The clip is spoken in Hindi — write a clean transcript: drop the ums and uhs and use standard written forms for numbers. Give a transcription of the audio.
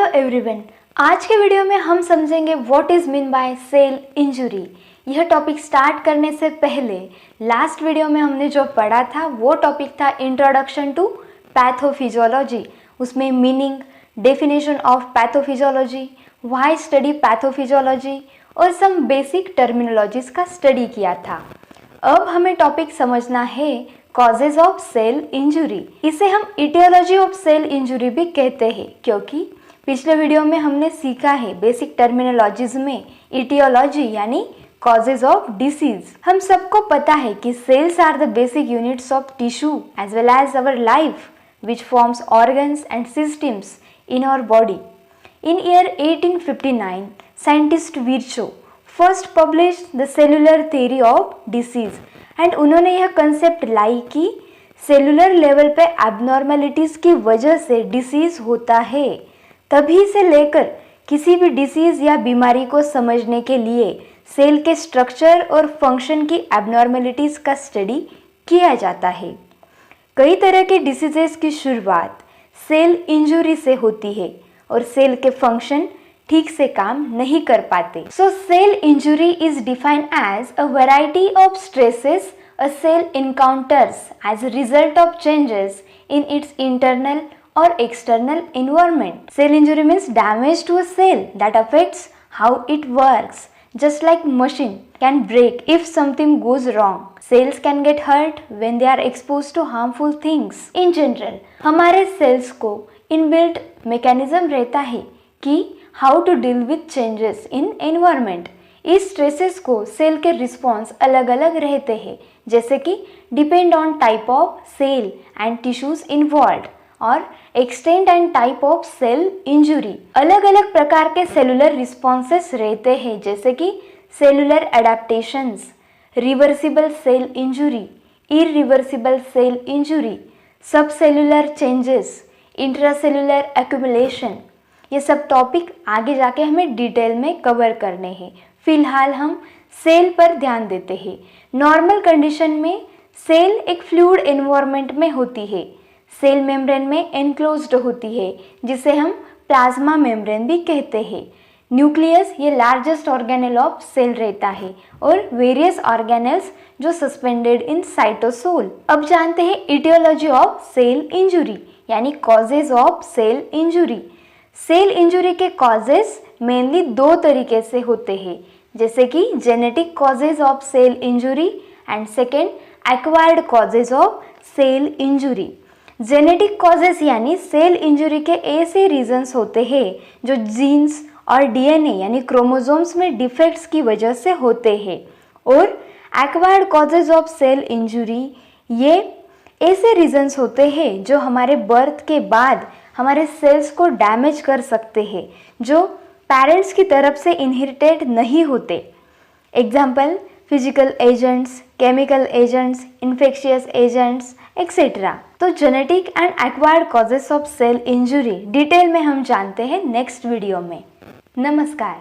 एवरीवन, आज के वीडियो में हम समझेंगे what is mean by cell injury. यह टॉपिक स्टार्ट करने से पहले लास्ट वीडियो में हमने जो पढ़ा था वो टॉपिक था इंट्रोडक्शन टू पैथोफिजियोलॉजी। उसमें meaning, definition of pathophysiology, why study pathophysiology और सम बेसिक टर्मिनोलॉजीज का स्टडी किया था। अब हमें टॉपिक समझना है कॉजेज ऑफ सेल इंजुरी। इसे हम इटियोलॉजी ऑफ सेल इंजुरी भी कहते हैं, क्योंकि पिछले वीडियो में हमने सीखा है बेसिक टर्मिनोलॉजीज में इटियोलॉजी यानी कॉजेज ऑफ डिसीज। हम सबको पता है कि cells are the basic units of tissue as well as our life which forms organs and systems in our body. In year 1859, scientist Virchow first published the cellular theory of disease and उन्होंने यह कंसेप्ट लाई कि सेलुलर लेवल पे एबनॉर्मेलिटीज़ की वजह से डिसीज़ होता है। तभी से लेकर किसी भी डिसीज़ या बीमारी को समझने के लिए सेल के स्ट्रक्चर और फंक्शन की एबनॉर्मेलिटीज़ का स्टडी किया जाता है। कई तरह के डिसीजेस की शुरुआत सेल इंजुरी से होती है और सेल के फंक्शन ठीक से काम नहीं कर पाते। So cell injury is defined as a variety of stresses a cell encounters as a result of changes in its internal और external environment. Cell injury means damage to a cell that affects how it works. Just like machine can break if something goes wrong. Cells can get hurt when they are exposed to harmful things. In general, हमारे cells को इनबिल्ट मैकेनिज्म रहता है कि how to deal with changes in environment. इस स्ट्रेसेस को सेल के रिस्पॉन्स अलग अलग रहते हैं, जैसे कि depend on type of cell and tissues involved और extent and type of cell injury. अलग अलग प्रकार के सेलुलर रिस्पॉन्सेस रहते हैं, जैसे कि cellular adaptations, reversible cell injury, irreversible cell injury, subcellular changes, intracellular accumulation. ये सब टॉपिक आगे जाके हमें डिटेल में कवर करने हैं। फिलहाल हम सेल पर ध्यान देते हैं। नॉर्मल कंडीशन में सेल एक फ्लूइड एनवायरनमेंट में होती है। सेल मेम्ब्रेन में एनक्लोज्ड होती है, जिसे हम प्लाज्मा मेम्ब्रेन भी कहते हैं। न्यूक्लियस ये लार्जेस्ट ऑर्गेनेल ऑफ सेल रहता है और वेरियस ऑर्गेनेल्स जो सस्पेंडेड इन साइटोसोल। अब जानते हैं इटियोलॉजी ऑफ सेल इंजुरी यानी causes of cell injury. Cell injury के कॉजेज मेनली दो तरीके से होते हैं, जैसे कि genetic causes of cell injury and second acquired causes of cell injury. Genetic causes यानी सेल इंजुरी के ऐसे रीजंस होते हैं जो जीन्स और डीएनए यानी क्रोमोसोम्स में डिफेक्ट्स की वजह से होते हैं, और acquired causes of cell injury ये ऐसे रीजंस होते हैं जो हमारे बर्थ के बाद हमारे सेल्स को डैमेज कर सकते हैं, जो पेरेंट्स की तरफ से इनहेरिटेड नहीं होते। Example physical agents, chemical agents, infectious agents etcetera. तो genetic and acquired causes of cell injury detail में हम जानते हैं नेक्स्ट वीडियो में। नमस्कार।